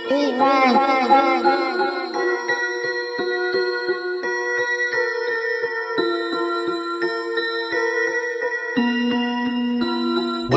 What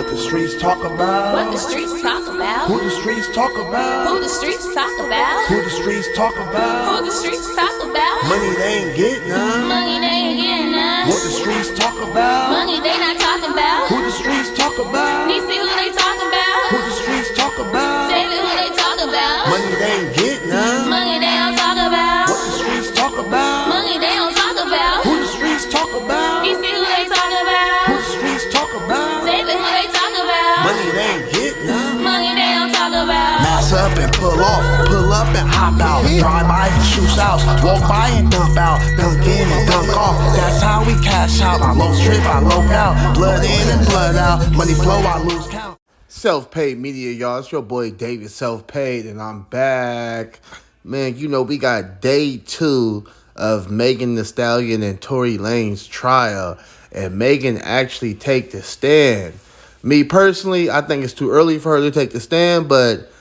the streets talk about? What the streets talk about? Who the streets talk about? Who the streets talk about? Who the streets talk about? Who the streets talk about? Money they ain't get none. Money they ain't getting none. What the streets talk about? Money they not talking about. Who the streets talk about? You see who they talk about? Who the streets talk about? David, who they talk about? Money they ain't get none. Money they don't talk about. What the streets talk about? Money they don't talk about. Who the streets talk about? You see who they talk about? Who the streets talk about? David, who they talk about? Money they ain't get none. Money they don't talk about. Mass up and pull off, pull up and hop out. Drive by and shoot out, walk by and dump out. Dunk in and dunk off, that's how we cash out. I low strip, I low out. Blood in and blood out, money flow, I lose count. Self-Paid Media, y'all. It's your boy David Self-Paid, and I'm back. Man, you know, we got day 2 of Megan Thee Stallion and Tory Lanes trial, and Megan actually take the stand. Me personally, I think it's too early for her to take the stand, but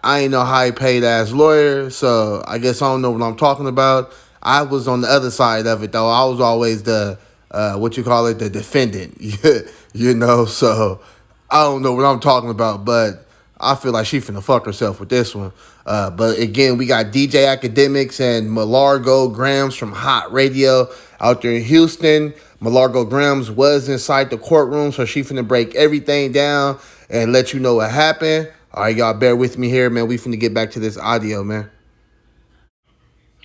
I ain't no high paid ass lawyer, so I guess I don't know what I'm talking about. I was on the other side of it though. I was always the the defendant. You know, so I don't know what I'm talking about, but I feel like she finna fuck herself with this one. But again, we got DJ Academics and Malargo Grams from Hot Radio out there in Houston. Malargo Grams was inside the courtroom, so she finna break everything down and let you know what happened. All right, y'all, bear with me here, man. We finna get back to this audio, man.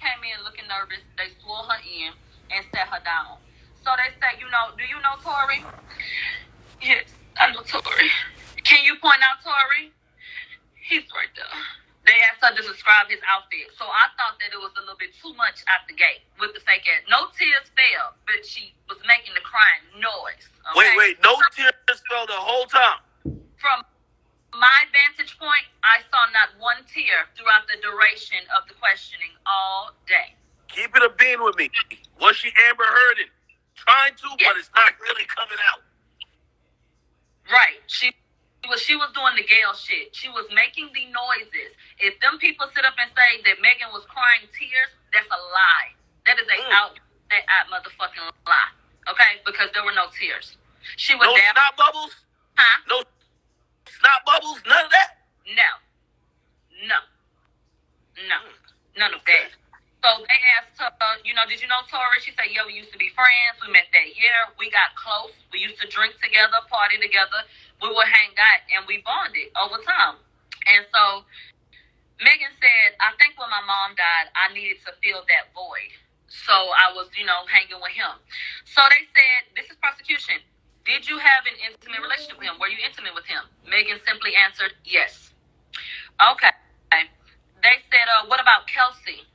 Came in looking nervous. They swore her in and set her down. So they say, do you know Tory? Yes, I know Tory. Can you point out Tory? He's right there. They asked her to describe his outfit. So I thought that it was a little bit too much out the gate with the fake ass. No tears fell, but she was making the crying noise. Okay? Wait, no tears fell the whole time? From my vantage point, I saw not one tear throughout the duration of the questioning all day. Keep it a bean with me. Was she Amber Hearding? Trying to, yes. But it's not really coming out. Right. She was doing the Gayle shit. She was making the noises. If them people sit up and say that Megan was crying tears, that's a lie. That is out motherfucking lie. Okay? Because there were no tears. She was no snot bubbles? Huh? No snot bubbles? None of that? No. None of that. So they asked her, did you know Tory? She said, yeah, we used to be friends. We met that year. We got close. We used to drink together, party together. We would hang out, and we bonded over time. And so Megan said, I think when my mom died, I needed to fill that void. So I was, hanging with him. So they said, this is prosecution. Did you have an intimate relationship with him? Were you intimate with him? Megan simply answered, yes. Okay. They said, what about Kelsey?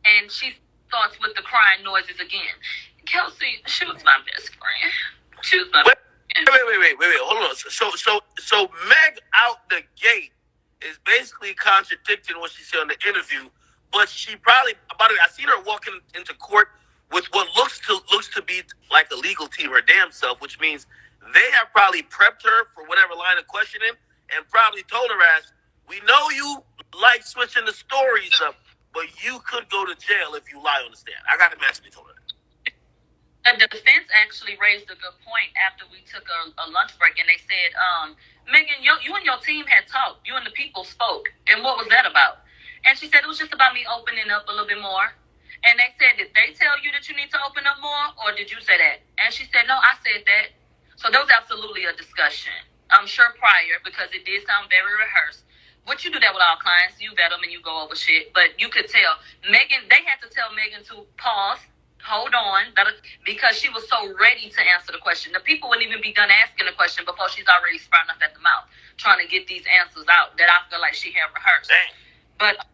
And she starts with the crying noises again. Kelsey, she was my best friend. She was my best friend. Wait. Hold on. So Meg out the gate is basically contradicting what she said in the interview, but she probably I seen her walking into court with what looks to be like a legal team her damn self, which means they have probably prepped her for whatever line of questioning and probably told her ass, we know you like switching the stories up, but you could go to jail if you lie on the stand. I got to imagine they told her that. The defense actually raised a good point after we took a lunch break, and they said, Megan, you and your team had talked. You and the people spoke. And what was that about? And she said, it was just about me opening up a little bit more. And they said, did they tell you that you need to open up more, or did you say that? And she said, no, I said that. So there was absolutely a discussion. I'm sure prior, because it did sound very rehearsed. But you do that with all clients. You vet them and you go over shit. But you could tell. Megan, they had to tell Megan to pause, hold on, because she was so ready to answer the question. The people wouldn't even be done asking the question before she's already sprouting up at the mouth, trying to get these answers out that I feel like she had rehearsed. Dang. But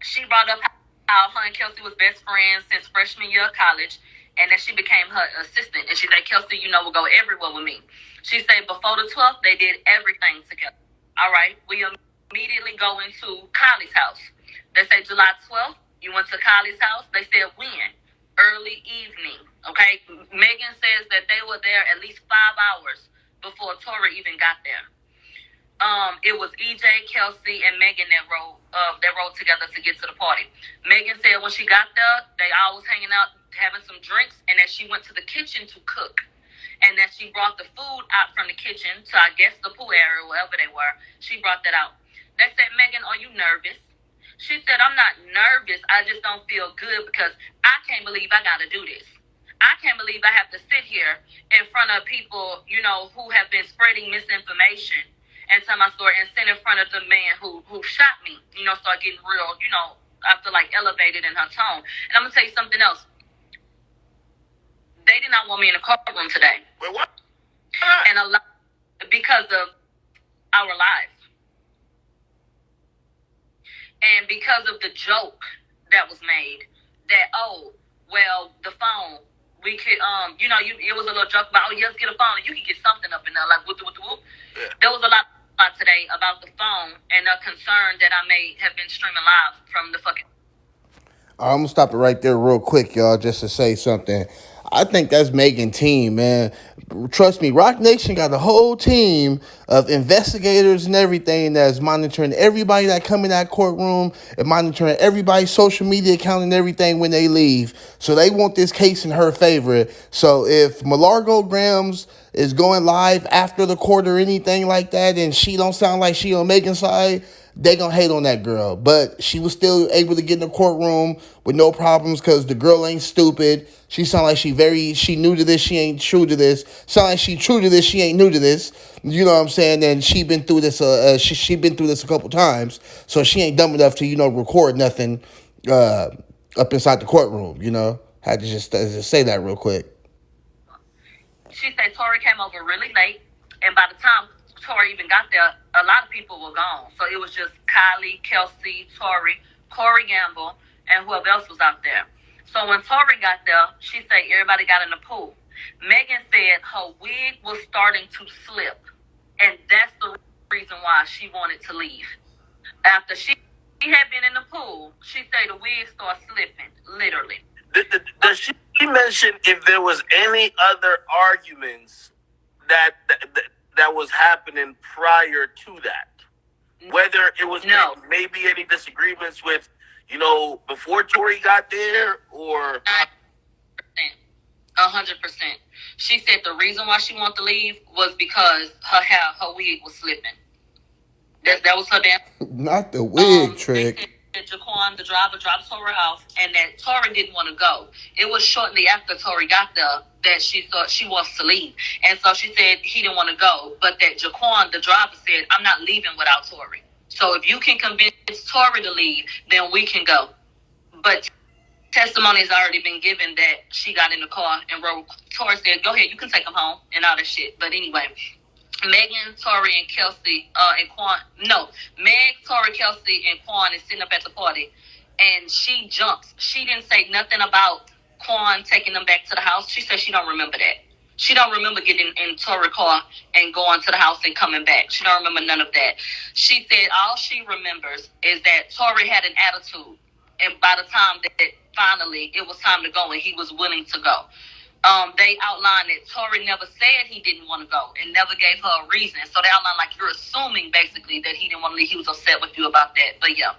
she brought up how her and Kelsey was best friends since freshman year of college, and that she became her assistant. And she said, Kelsey, will go everywhere with me. She said before the 12th, they did everything together. All right, we immediately go into Kylie's house. They say July 12th, you went to Kylie's house. They said when? Early evening, okay? Megan says that they were there at least 5 hours before Tory even got there. It was EJ, Kelsey, and Megan that rode together to get to the party. Megan said when she got there, they all was hanging out, having some drinks, and that she went to the kitchen to cook. And that she brought the food out from the kitchen to, I guess, the pool area, wherever they were. She brought that out. They said, Megan, are you nervous? She said, I'm not nervous. I just don't feel good because I can't believe I got to do this. I can't believe I have to sit here in front of people, who have been spreading misinformation and tell my story and sit in front of the man who shot me, start getting real, I feel like elevated in her tone. And I'm going to tell you something else. They did not want me in the courtroom today. Wait, what? And a lot because of our lives. And because of the joke that was made that, the phone, we could, it was a little joke about, just get a phone and you can get something up in there, like whoop. Yeah. There was a lot today about the phone and a concern that I may have been streaming live from the fucking. I'm gonna stop it right there real quick, y'all, just to say something. I think that's Megan's team, man. Trust me, Rock Nation got a whole team of investigators and everything that's monitoring everybody that come in that courtroom and monitoring everybody's social media account and everything when they leave. So they want this case in her favor. So if Malargo Grams is going live after the court or anything like that and she don't sound like she on Megan's side, they gonna hate on that girl. But she was still able to get in the courtroom with no problems because the girl ain't stupid. She sound like she new to this, she ain't true to this. Sound like she true to this, she ain't new to this. You know what I'm saying? And she been through this, she been through this a couple times. So she ain't dumb enough to, record nothing up inside the courtroom, Had to just say that real quick. She said Tory came over really late, and by the time Tory even got there, a lot of people were gone. So it was just Kylie, Kelsey, Tory, Corey Gamble, and whoever else was out there. So when Tory got there, she said everybody got in the pool. Megan said her wig was starting to slip, and that's the reason why she wanted to leave. After she had been in the pool, she said the wig started slipping, literally. Does she mention if there was any other arguments that was happening prior to that? Whether it was maybe any disagreements with, before Tory got there or... 100%. She said the reason why she wanted to leave was because her wig was slipping. That was her damn... Not the wig trick. Jaquan, the driver, dropped to her house, and that Tory didn't want to go. It was shortly after Tory got there that she thought she wants to leave. And so she said he didn't want to go, but that Jaquan, the driver, said, I'm not leaving without Tory. So if you can convince Tory to leave, then we can go. But testimony has already been given that she got in the car and Tory said, go ahead, you can take him home and all that shit. But anyway, Megan, Tory, and Kelsey, and Quan. No, Meg, Tory, Kelsey, and Quan is sitting up at the party, and she jumps. She didn't say nothing about Quan taking them back to the house. She said she don't remember that. She don't remember getting in Tory's car and going to the house and coming back. She don't remember none of that. She said all she remembers is that Tory had an attitude, and by the time that finally it was time to go and he was willing to go. They outlined that Tory never said he didn't want to go and never gave her a reason. So they outlined like you're assuming basically that he didn't want to leave. He was upset with you about that. But yeah,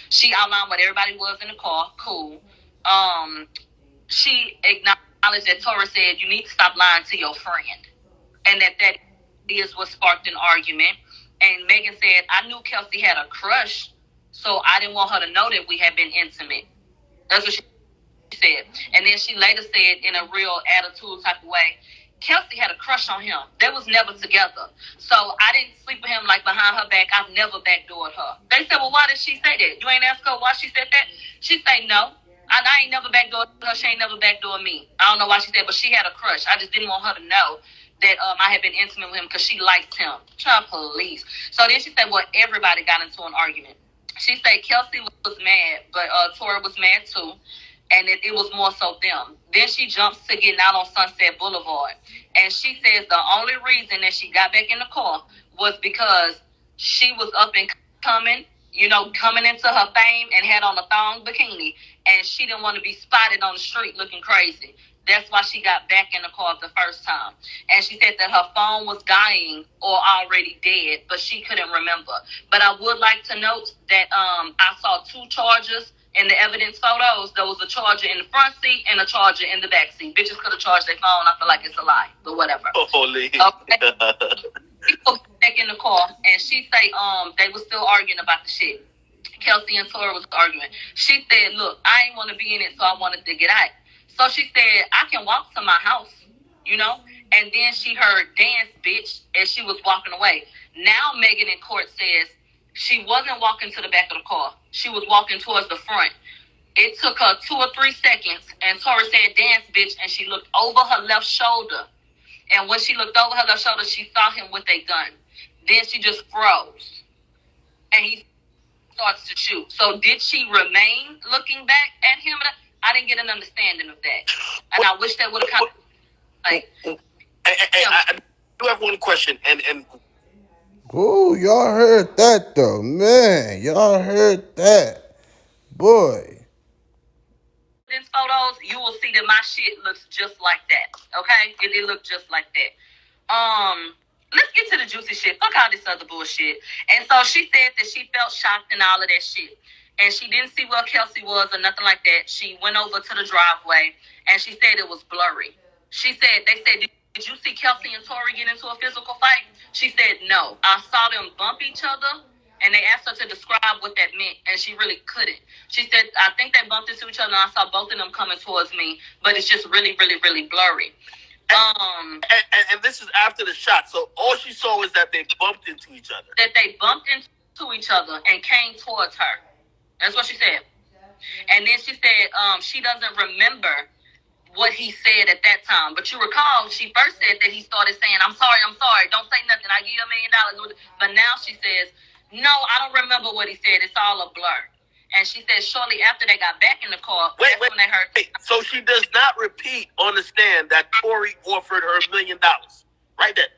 she outlined what everybody was in the car. Cool. She acknowledged that Tory said you need to stop lying to your friend, and that is what sparked an argument. And Megan said I knew Kelsey had a crush, so I didn't want her to know that we had been intimate. That's what she said. And then she later said in a real attitude type of way, Kelsey had a crush on him. They was never together. So I didn't sleep with him like behind her back. I've never backdoored her. They said, well, why did she say that? You ain't asked her why she said that? She said, no. I ain't never backdoored her. She ain't never backdoored me. I don't know why she said, but she had a crush. I just didn't want her to know that I had been intimate with him because she liked him. Child police. So then she said, well, everybody got into an argument. She said Kelsey was mad, but Tory was mad too. And it was more so them. Then she jumps to getting out on Sunset Boulevard. And she says the only reason that she got back in the car was because she was up and coming, coming into her fame and had on a thong bikini. And she didn't want to be spotted on the street looking crazy. That's why she got back in the car the first time. And she said that her phone was dying or already dead, but she couldn't remember. But I would like to note that I saw 2 chargers in the evidence photos. There was a charger in the front seat and a charger in the back seat. Bitches could have charged their phone. I feel like it's a lie, but whatever. Holy. Okay. People back in the car, and she say they were still arguing about the shit. Kelsey and Tori was arguing. She said, "Look, I ain't want to be in it, so I wanted to get out." So she said, "I can walk to my house, you know." And then she heard "dance, bitch," as she was walking away. Now Megan in court says she wasn't walking to the back of the car. She was walking towards the front. It took her 2 or 3 seconds, and Tori said, "Dance, bitch," and she looked over her left shoulder. And when she looked over her left shoulder, she saw him with a gun. Then she just froze. And he starts to shoot. So did she remain looking back at him? I didn't get an understanding of that. And I wish that would have come. Like, I do have one question. And Ooh, y'all heard that though, man. Y'all heard that. Boy. these photos, you will see that my shit looks just like that. Okay? It looked just like that. Let's get to the juicy shit. Fuck all this other bullshit. And so she said that she felt shocked and all of that shit. And she didn't see where Kelsey was or nothing like that. She went over to the driveway and she said it was blurry. They said, did you see Kelsey and Tory get into a physical fight? She said, no. I saw them bump each other and they asked her to describe what that meant, and she really couldn't. She said, I think they bumped into each other and I saw both of them coming towards me, but it's just really, really, really blurry. And this is after the shot, so all she saw was that they bumped into each other. That they bumped into each other and came towards her. That's what she said. And then she said she doesn't remember what he said at that time. But you recall, she first said that he started saying, I'm sorry, don't say nothing, I give you $1 million. But now she says, no, I don't remember what he said. It's all a blur. And she said shortly after they got back in the car, wait, when they heard. So she does not repeat on the stand that Tory offered her $1 million. Right there.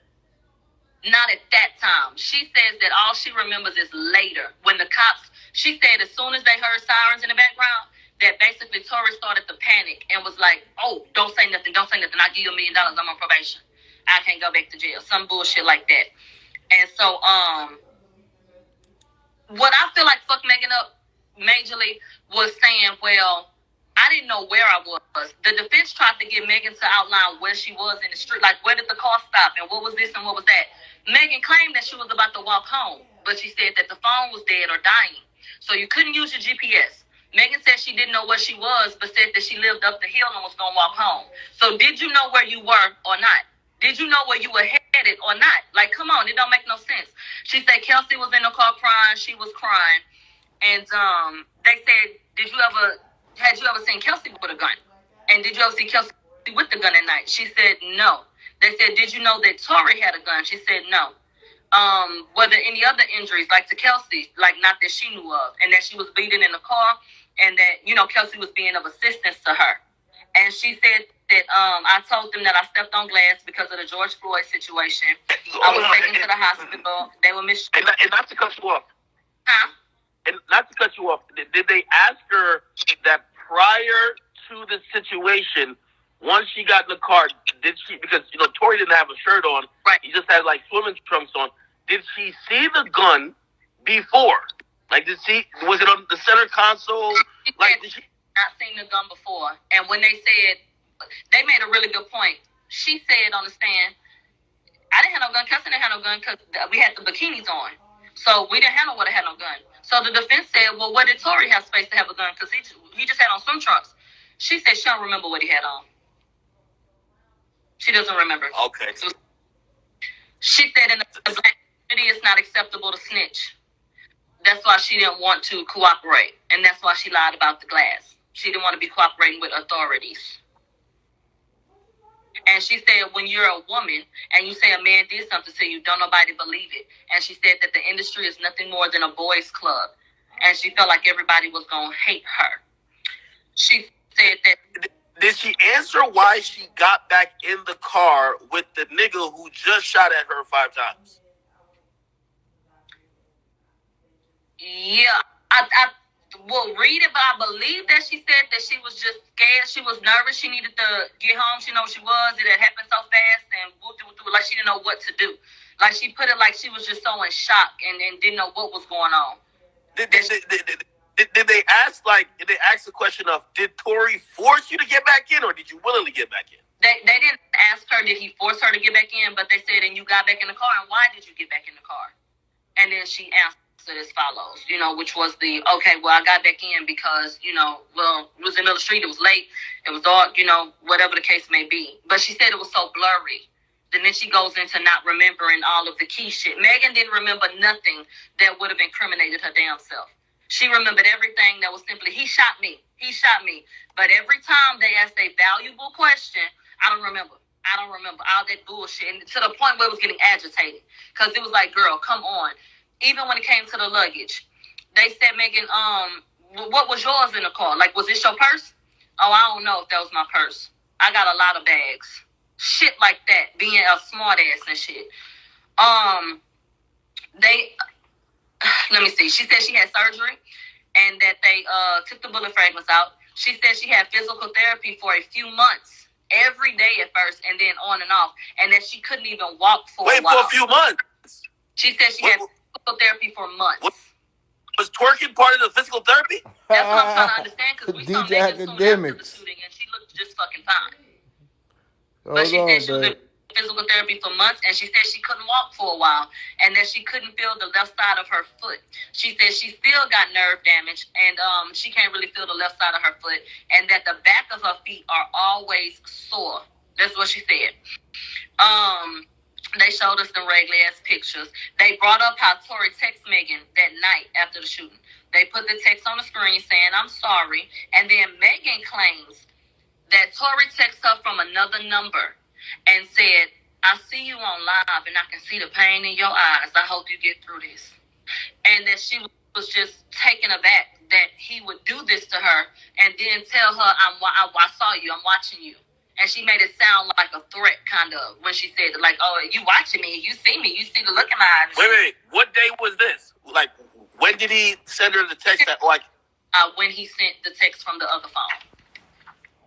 Not at that time. She says that all she remembers is later. When the cops, she said as soon as they heard sirens in the background, that basically Tory started to panic and was like, oh, don't say nothing. I give you $1 million. I'm on probation. I can't go back to jail. Some bullshit like that. And so, what I feel like fucked Megan up majorly was saying, well, I didn't know where I was. The defense tried to get Megan to outline where she was in the street, like where did the car stop and what was this and what was that. Megan claimed that she was about to walk home, but she said that the phone was dead or dying, so you couldn't use your GPS. Megan said she didn't know where she was, but said that she lived up the hill and was going to walk home. So did you know where you were or not? Did you know where you were headed or not? Like, come on, it don't make no sense. She said Kelsey was in the car crying. She was crying. And they said, had you ever seen Kelsey with a gun? And did you ever see Kelsey with the gun at night? She said, no. They said, did you know that Tory had a gun? She said, no. Were there any other injuries, like to Kelsey, like not that she knew of, and that she was bleeding in the car, and that, Kelsey was being of assistance to her. And she said that I told them that I stepped on glass because of the George Floyd situation. I was taken to the hospital. They were mistreated. And not to cut you off. Huh? And not to cut you off, did they ask her that prior to the situation, once she got in the car, did she, because, Tory didn't have a shirt on. Right. He just had, like, swimming trunks on. Did she see the gun before? Like, was it on the center console? Did she not seen the gun before? And when they said, they made a really good point. She said on the stand, I didn't have no gun. Kelsey didn't have no gun because we had the bikinis on. So we didn't have no one that had no gun. So the defense said, well, where did Tory have space to have a gun? Because he just had on swim trunks. She said she don't remember what he had on. She doesn't remember. Okay. So she said in the black community it's not acceptable to snitch. That's why she didn't want to cooperate. And that's why she lied about the glass. She didn't want to be cooperating with authorities. And she said, when you're a woman and you say a man did something to you, don't nobody believe it. And she said that the industry is nothing more than a boys' club. And she felt like everybody was going to hate her. She said that. Did she answer why she got back in the car with the nigga who just shot at her 5 times? Yeah. Well, read it, but I believe that she said that she was just scared. She was nervous. She needed to get home. She know she was. It had happened so fast and like she didn't know what to do. Like she put it like she was just so in shock and didn't know what was going on. Did they ask did they ask the question of, did Tory force you to get back in, or did you willingly get back in? They didn't ask her, did he force her to get back in, but they said, and you got back in the car, and why did you get back in the car? And then she answered as follows, which was okay, well, I got back in because, it was in the middle of the street, it was late, it was dark, whatever the case may be. But she said it was so blurry. And then she goes into not remembering all of the key shit. Megan didn't remember nothing that would have incriminated her damn self. She remembered everything that was simply, he shot me. He shot me. But every time they asked a valuable question, I don't remember all that bullshit. And to the point where it was getting agitated. Because it was like, girl, come on. Even when it came to the luggage, they said, Megan, what was yours in the car? Like, was this your purse? Oh, I don't know if that was my purse. I got a lot of bags. Shit like that, being a smart ass and shit. Let me see. She said she had surgery and that they took the bullet fragments out. She said she had physical therapy for a few months, every day at first, and then on and off, and that she couldn't even walk for a while. Wait, for a few months? She said she had physical therapy for months. Was twerking part of the physical therapy? That's what I'm trying to understand, because we saw Megan soon after the shooting, and she looked just fucking fine. But she said she was in physical therapy for months, and she said she couldn't walk for a while, and that she couldn't feel the left side of her foot. She said she still got nerve damage, and she can't really feel the left side of her foot, and that the back of her feet are always sore. That's what she said. They showed us the regular ass pictures. They brought up how Tory texted Megan that night after the shooting. They put the text on the screen saying, "I'm sorry," and then Megan claims that Tory texted her from another number and said, "I see you on live and I can see the pain in your eyes. I hope you get through this." And that she was just taken aback that he would do this to her and then tell her, I saw you, I'm watching you. And she made it sound like a threat, kind of, when she said, like, "Oh, you watching me, you see me, you see the look in my eyes." Wait, what day was this? Like, when did he send her the text that, like... When he sent the text from the other phone.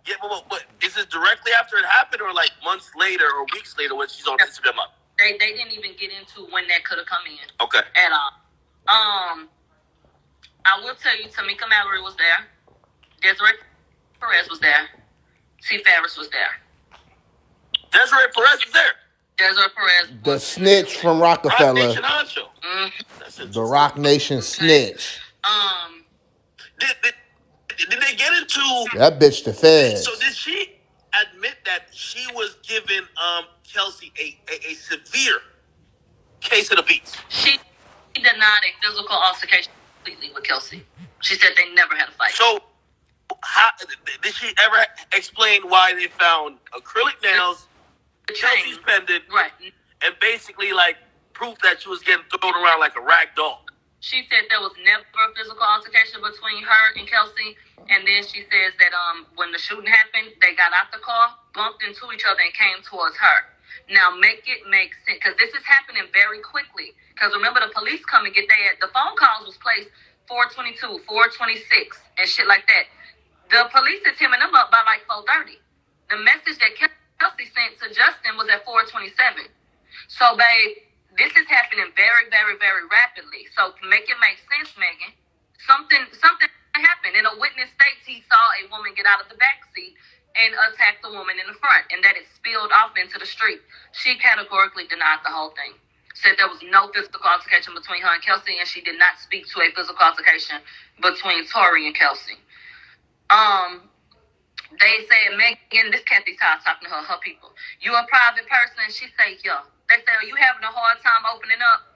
Yeah, but is this directly after it happened, or like months later or weeks later when she's on Instagram? They didn't even get into when that could have come in. Okay. At all. I will tell you, Tamika Mallory was there. Desiree Perez was there. T. Ferris was there. Desiree Perez was there. Desiree Perez. The snitch from Rockefeller. Rock Nation Honcho. Mm-hmm. The Rock Nation snitch. Did they get into that bitch the feds? So did she admit that she was giving Kelsey a severe case of the beats? She denied a physical altercation completely with Kelsey. She said they never had a fight. So how did she ever explain why they found acrylic nails, Kelsey's pendant, right, and basically like proof that she was getting thrown around like a rag doll? She said there was never a physical altercation between her and Kelsey. And then she says that when the shooting happened, they got out the car, bumped into each other, and came towards her. Now, make it make sense, because this is happening very quickly. Because remember, the police come and get the phone calls was placed 4:22, 4:26, and shit like that. The police is hemming them up by like 4:30. The message that Kelsey sent to Justin was at 4:27. So, babe, this is happening very, very, very rapidly. So to make it make sense, Megan, something happened. In a witness states he saw a woman get out of the back seat and attack the woman in the front, and that it spilled off into the street. She categorically denied the whole thing. Said there was no physical altercation between her and Kelsey, and she did not speak to a physical altercation between Tory and Kelsey. They said, Megan, this Kathy Todd talking to her people, "You a private person?" She say, "Yeah." They said, "Are you having a hard time opening up?"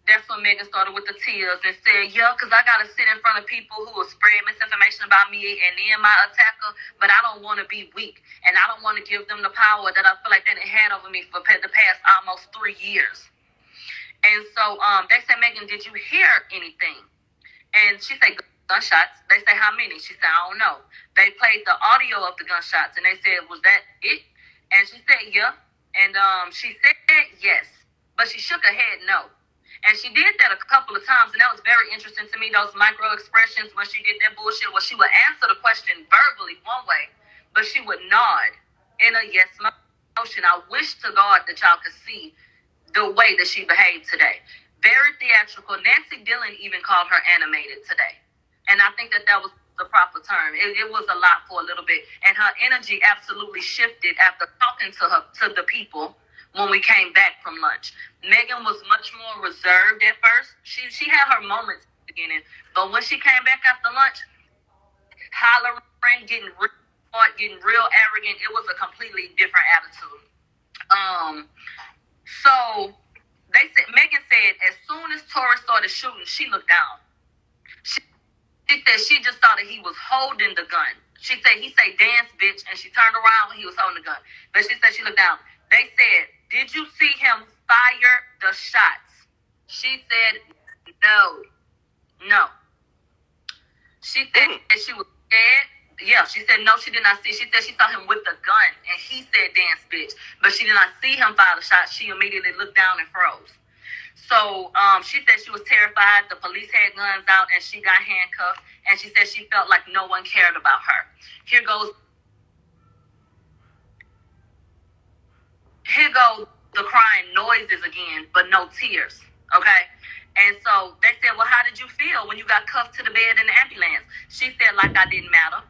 That's when Megan started with the tears and said, "Yeah, because I got to sit in front of people who will spread misinformation about me and then my attacker, but I don't want to be weak, and I don't want to give them the power that I feel like they had over me for the past almost 3 years." And so they said, "Megan, did you hear anything?" And she said, "Gunshots." They say, "How many?" She said, "I don't know." They played the audio of the gunshots, and they said, "Was that it?" And she said, "Yeah." And she said yes, but she shook her head no. And she did that a couple of times, and that was very interesting to me, those micro expressions when she did that bullshit, where she would answer the question verbally one way, but she would nod in a yes motion. I wish to God that y'all could see the way that she behaved today. Very theatrical. Nancy Dillon even called her animated today. And I think that that was the proper term. It was a lot for a little bit. And her energy absolutely shifted after talking to the people when we came back from lunch. Megan was much more reserved at first. She had her moments at the beginning, but when she came back after lunch, hollering, getting real smart, getting real arrogant, it was a completely different attitude. So Megan said as soon as Tory started shooting, she looked down. She said she just thought that he was holding the gun. She said he said dance bitch, and she turned around when he was holding the gun. But she said she looked down. They said, did you see him fire the shots? She said, no. She said that she was scared. Yeah, she said no, she did not see. She said she saw him with the gun, and he said dance bitch. But she did not see him fire the shot. She immediately looked down and froze. So she said she was terrified. The police had guns out, and she got handcuffed. And she said she felt like no one cared about her. Here goes the crying noises again, but no tears, okay? And so they said, well, how did you feel when you got cuffed to the bed in the ambulance? She said, like I didn't matter.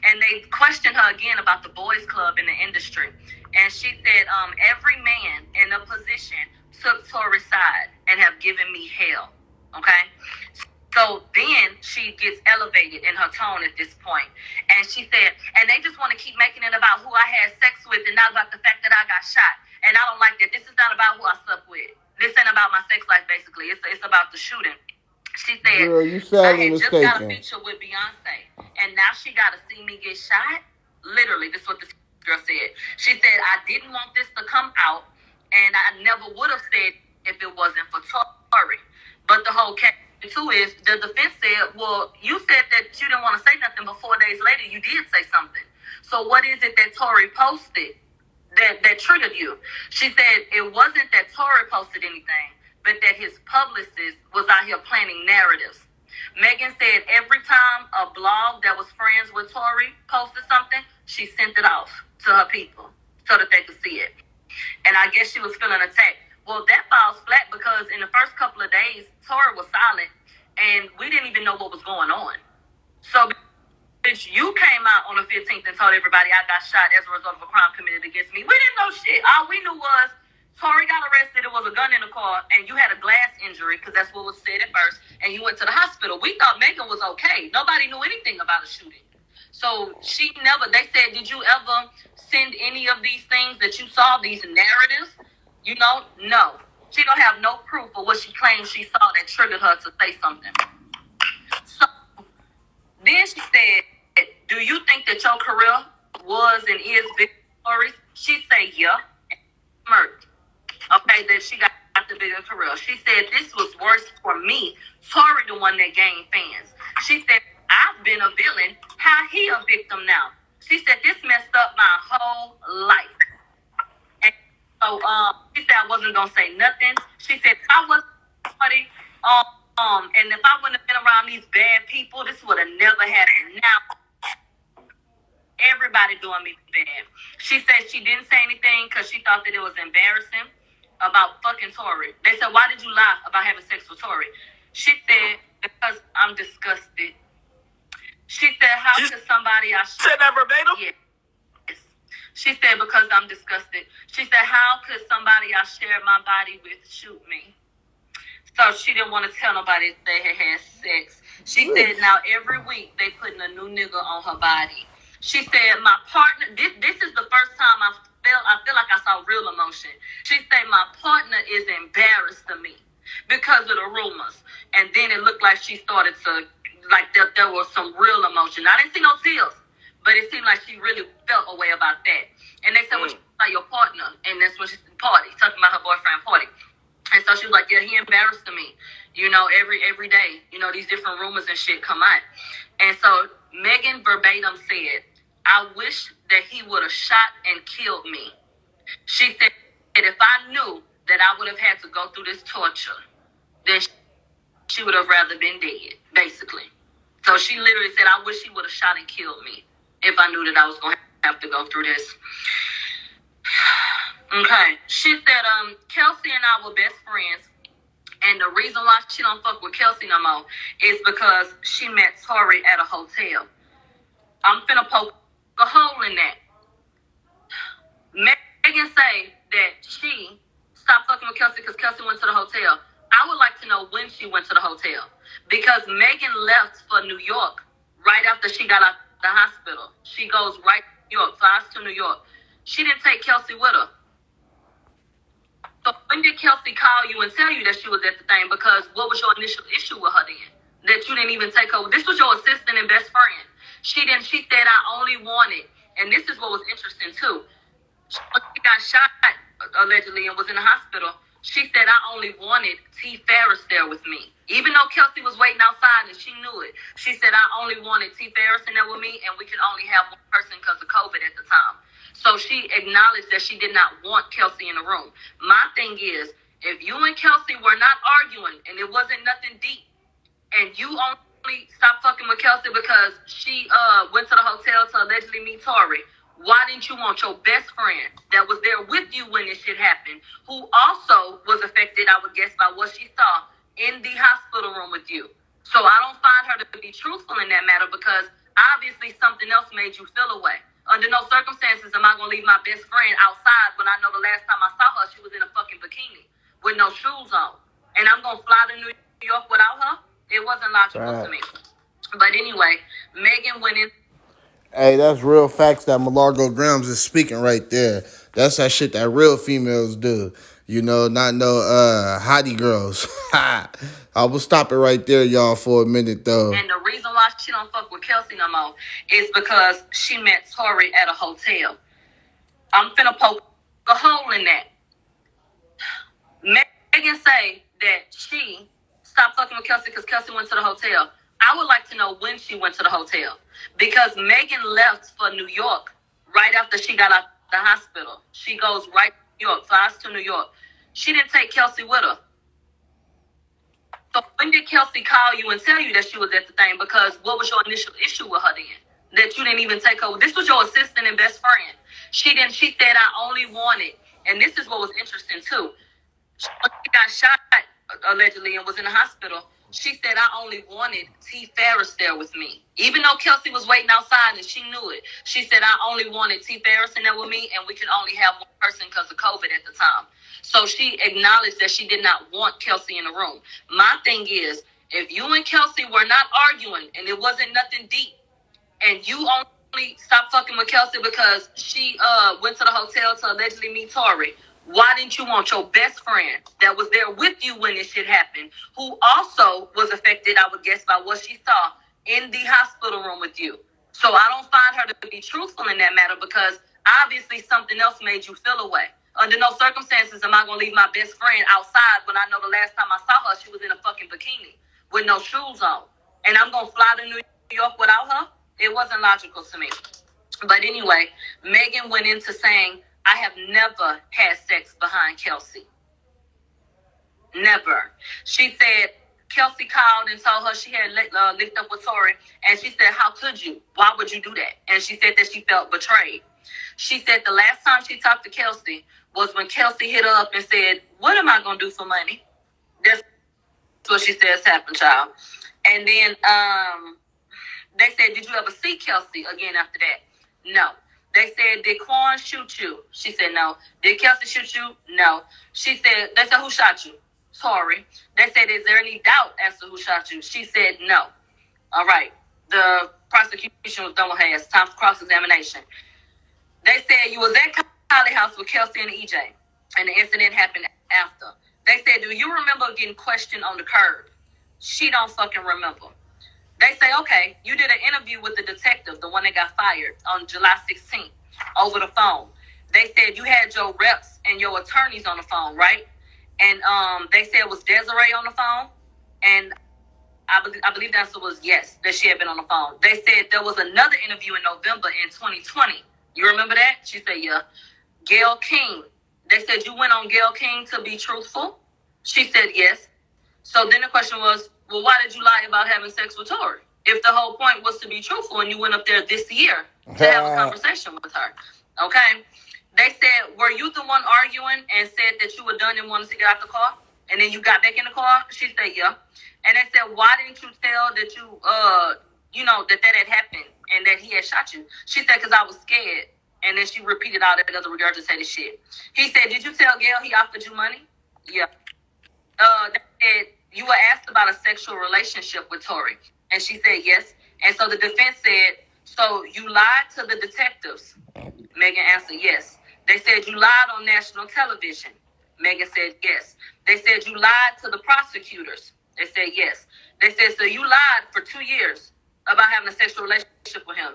And they questioned her again about the boys club in the industry. And she said, every man in a position took Tory's side and have given me hell, okay? So then she gets elevated in her tone at this point. And she said, and they just want to keep making it about who I had sex with and not about the fact that I got shot. And I don't like that. This is not about who I slept with. This ain't about my sex life, basically. It's about the shooting. She said, girl, you I sadly had just got a mistaken. feature with Beyonce, and now she got to see me get shot? Literally, this is what this girl said. She said, I didn't want this to come out, and I never would have said if it wasn't for Tory. But the whole catch too is the defense said, well, you said that you didn't want to say nothing, but 4 days later you did say something. So what is it that Tory posted that triggered you? She said it wasn't that Tory posted anything, but that his publicist was out here planning narratives. Megan said every time a blog that was friends with Tory posted something, she sent it off to her people so that they could see it. And I guess she was feeling attacked. Well, that falls flat because in the first couple of days, Tory was silent, and we didn't even know what was going on. So, bitch, you came out on the 15th and told everybody I got shot as a result of a crime committed against me. We didn't know shit. All we knew was Tory got arrested, there was a gun in the car, and you had a glass injury, because that's what was said at first, and you went to the hospital. We thought Megan was okay. Nobody knew anything about a shooting. So they said, did you ever send any of these things that you saw, these narratives? You know, no. She don't have no proof of what she claims she saw that triggered her to say something. So then she said, do you think that your career was and is victorious? She said, yeah. Smirked. Okay, that she got the bigger career. She said, this was worse for me. Tory the one that gained fans. She said, I've been a villain. How he a victim now? She said, this messed up my whole life. And so she said I wasn't gonna say nothing. She said if I wasn't somebody, and if I wouldn't have been around these bad people, this would have never happened. Now everybody doing me bad. She said she didn't say anything because she thought that it was embarrassing about fucking Tory. They said, why did you lie about having sex with Tory? She said, because I'm disgusted. She said, how could somebody I said that verbatim? Yes. She said, because I'm disgusted. She said, how could somebody I shared my body with shoot me? So she didn't want to tell nobody they had sex. She said, now every week they putting a new nigga on her body. She said, my partner, this is the first time I feel like I saw real emotion. She said, my partner is embarrassed of me because of the rumors. And then it looked like she started to, like there was some real emotion. I didn't see no tears, but it seemed like she really felt a way about that. And they said, well, she about your partner. And that's when she said, party, talking about her boyfriend, party. And so she was like, yeah, he embarrassed me. You know, every day, you know, these different rumors and shit come out. And so Megan verbatim said, I wish that he would have shot and killed me. She said, if I knew that I would have had to go through this torture, then she would have rather been dead, basically. So she literally said, I wish he would have shot and killed me if I knew that I was going to have to go through this. Okay. She said, Kelsey and I were best friends. And the reason why she don't fuck with Kelsey no more is because she met Tory at a hotel. I'm finna poke a hole in that. Megan say that she stopped fucking with Kelsey because Kelsey went to the hotel. I would like to know when she went to the hotel. Because Megan left for New York right after she got out of the hospital. She goes right to New York, flies to New York. She didn't take Kelsey with her. So when did Kelsey call you and tell you that she was at the thing? Because what was your initial issue with her then? That you didn't even take her. This was your assistant and best friend. She said, I only wanted, and this is what was interesting too. When she got shot, allegedly, and was in the hospital, she said, I only wanted T. Ferris there with me. Even though Kelsey was waiting outside and she knew it, she said, I only wanted T. Ferris in there with me, and we can only have one person because of COVID at the time. So she acknowledged that she did not want Kelsey in the room. My thing is, if you and Kelsey were not arguing and it wasn't nothing deep, and you only stopped fucking with Kelsey because she went to the hotel to allegedly meet Tory, why didn't you want your best friend that was there with you when this shit happened, who also was affected, I would guess, by what she saw in the hospital room with you? So I don't find her to be truthful in that matter because obviously something else made you feel away. Under no circumstances am I going to leave my best friend outside when I know the last time I saw her, she was in a fucking bikini with no shoes on. And I'm going to fly to New York without her? It wasn't logical to me. But anyway, Megan went in. Hey, that's real facts that Malargo Grams is speaking right there. That's that shit that real females do. You know, not no hottie girls. I will stop it right there, y'all, for a minute though. And the reason why she don't fuck with Kelsey no more is because she met Tory at a hotel. I'm finna poke a hole in that. Megan say that she stopped fucking with Kelsey because Kelsey went to the hotel. I would like to know when she went to the hotel. Because Megan left for New York right after she got out of the hospital. She goes right to New York, flies to New York. She didn't take Kelsey with her. So when did Kelsey call you and tell you that she was at the thing? Because what was your initial issue with her then? That you didn't even take her. This was your assistant and best friend. She said, I only wanted, and this is what was interesting too. When she got shot, allegedly, and was in the hospital, she said, I only wanted T. Ferris there with me. Even though Kelsey was waiting outside and she knew it, she said, I only wanted T. Ferris in there with me, and we can only have one person because of COVID at the time. So she acknowledged that she did not want Kelsey in the room. My thing is, if you and Kelsey were not arguing and it wasn't nothing deep, and you only stopped fucking with Kelsey because she went to the hotel to allegedly meet Tory, why didn't you want your best friend that was there with you when this shit happened, who also was affected, I would guess, by what she saw in the hospital room with you? So I don't find her to be truthful in that matter because obviously something else made you feel away. Under no circumstances am I going to leave my best friend outside when I know the last time I saw her, she was in a fucking bikini with no shoes on. And I'm going to fly to New York without her? It wasn't logical to me. But anyway, Megan went into saying, I have never had sex behind Kelsey. Never. She said Kelsey called and told her she had linked up with Tory, and she said, how could you? Why would you do that? And she said that she felt betrayed. She said the last time she talked to Kelsey was when Kelsey hit her up and said, what am I going to do for money? That's what she says happened, child. And then they said, did you ever see Kelsey again after that? No. They said, did Quan shoot you? She said, no. Did Kelsey shoot you? No. They said, who shot you? Tory. They said, is there any doubt as to who shot you? She said, no. All right. The prosecution was done with her. It's time for cross-examination. They said you was at Kylie house with Kelsey and EJ, and the incident happened after. They said, do you remember getting questioned on the curb? She don't fucking remember. They say, okay, you did an interview with the detective, the one that got fired on July 16th, over the phone. They said you had your reps and your attorneys on the phone, right? And they said, was Desiree on the phone? And I believe the answer was yes, that she had been on the phone. They said there was another interview in November in 2020. You remember that? She said, yeah. Gail King. They said you went on Gail King to be truthful? She said yes. So then the question was, well, why did you lie about having sex with Tory? If the whole point was to be truthful and you went up there this year to have a conversation with her. Okay? They said, were you the one arguing and said that you were done and wanted to get out the car? And then you got back in the car? She said, yeah. And they said, why didn't you tell that that had happened and that he had shot you? She said, because I was scared. And then she repeated all that other regurgitated shit. He said, did you tell Gail he offered you money? Yeah. They said, you were asked about a sexual relationship with Tory. And she said, yes. And so the defense said, so you lied to the detectives? Megan answered, yes. They said, you lied on national television? Megan said, yes. They said, you lied to the prosecutors? They said, yes. They said, so you lied for 2 years about having a sexual relationship with him.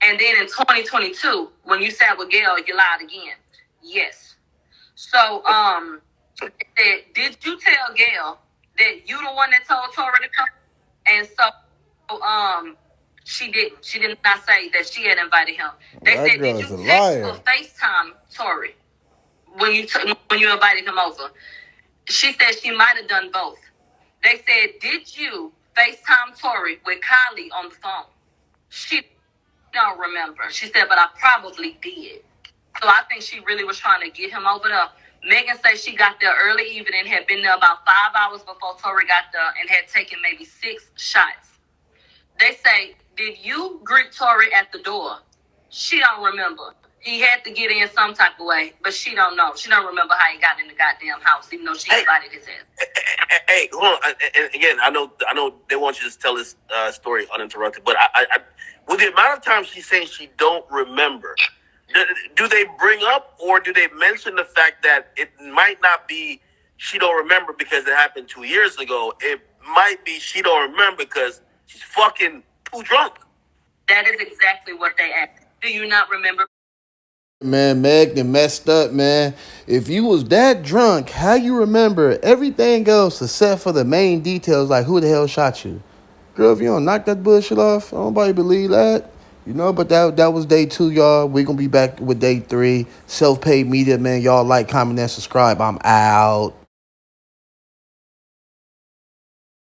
And then in 2022, when you sat with Gail, you lied again. Yes. So, they said, did you tell Gail that you the one that told Tory to come? And so, she didn't. She did not say that she had invited him. They said, did you text or FaceTime Tory when you invited him over? She said she might have done both. They said, did you FaceTime Tory with Kylie on the phone? She don't remember. She said, but I probably did. So I think she really was trying to get him over there. Megan said she got there early evening, had been there about 5 hours before Tory got there, and had taken maybe 6 shots. They say, did you greet Tory at the door? She don't remember. He had to get in some type of way, but she don't know. She don't remember how he got in the goddamn house, even though she invited his ass. Hey, hold on. And again, I know they want you to tell this story uninterrupted, but I with the amount of time she's saying she don't remember, do they bring up or do they mention the fact that it might not be she don't remember because it happened 2 years ago? It might be she don't remember because she's fucking too drunk. That is exactly what they asked. Do you not remember? Man, Meg done messed up, man. If you was that drunk, how you remember everything else except for the main details, like who the hell shot you? Girl, if you don't knock that bullshit off, nobody believe that. You know, but that was day 2, y'all. We gonna be back with day 3. Self-paid media, man. Y'all like, comment, and subscribe. I'm out.